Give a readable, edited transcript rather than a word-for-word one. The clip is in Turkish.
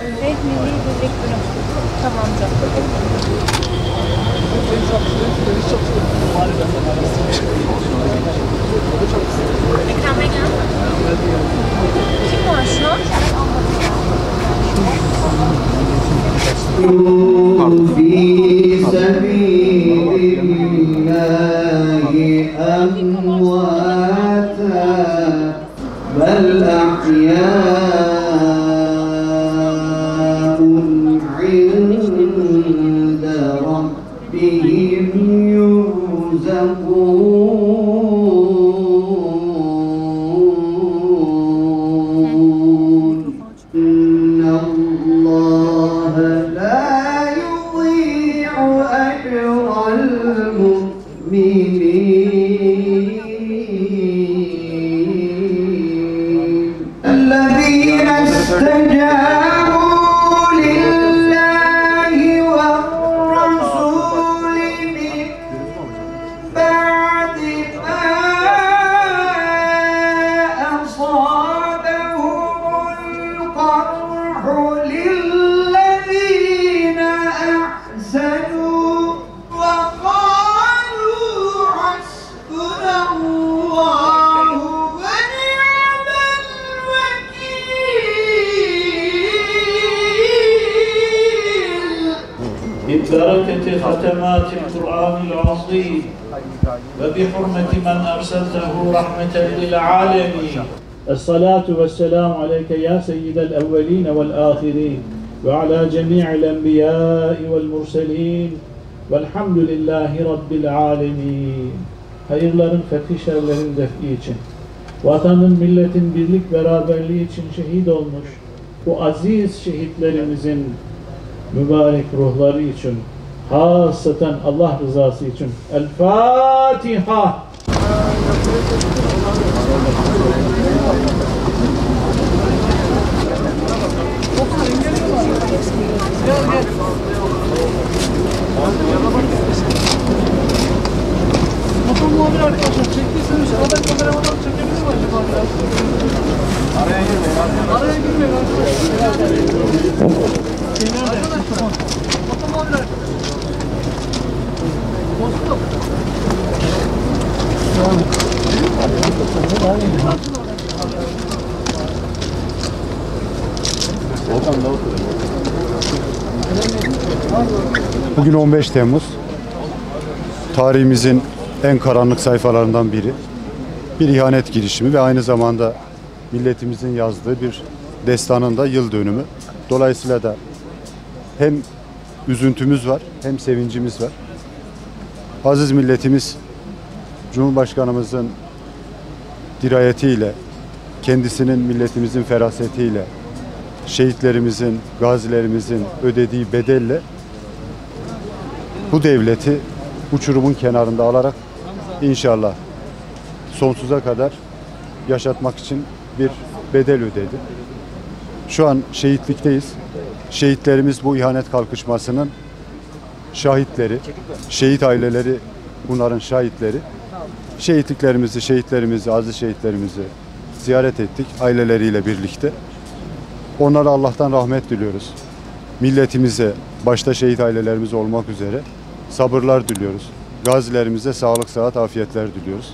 Ve Milli Birlik Günü. Tamam canım. Ekrem Bey gel. Kim var şu an? في سبيل الله أمواتا بل أحياء عند ربهم يرزقون إن الله لا يضيع أجر المؤمنين الذين استجابوا لله والرسول من بعد ما أصابهم القرح للذين أحسنوا وقالوا حسبنا الله ونعم الوكيل. ببركة ختمات القرآن العظيم وبحرمة من أرسلته رحمة للعالمين. الصلاة والسلام عليك يا سيد الأولين والآخرين وعلى جميع الأنبياء والمرسلين والحمد لله رب العالمين. Hayırların fethi şerlerin defi için, vatanın milletin birlik beraberliği için şehit olmuş bu aziz şehitlerimizin mübarek ruhları için, hasaten Allah rızası için. El Fatiha. Motor muhabir arkadaşlar çektiyseniz sırada kameramanı çekebilir mi acaba biraz? Araya girmeyin. Araya girmeyin arkadaşlar. Arkadaşlar. Motor muhabir arkadaşlar. Dostum. Bugün 15 Temmuz. Tarihimizin en karanlık sayfalarından biri. Bir ihanet girişimi ve aynı zamanda milletimizin yazdığı bir destanın da yıl dönümü. Dolayısıyla da hem üzüntümüz var hem sevincimiz var. Aziz milletimiz Cumhurbaşkanımızın dirayetiyle, kendisinin milletimizin ferasetiyle, şehitlerimizin, gazilerimizin ödediği bedelle bu devleti uçurumun kenarında alarak inşallah sonsuza kadar yaşatmak için bir bedel ödedi. Şu an şehitlikteyiz. Şehitlerimiz bu ihanet kalkışmasının şahitleri, şehit aileleri bunların şahitleri. Şehitlerimizi, aziz şehitlerimizi ziyaret ettik aileleriyle birlikte. Onlara Allah'tan rahmet diliyoruz. Milletimize, başta şehit ailelerimiz olmak üzere sabırlar diliyoruz. Gazilerimize sağlık, sıhhat, afiyetler diliyoruz.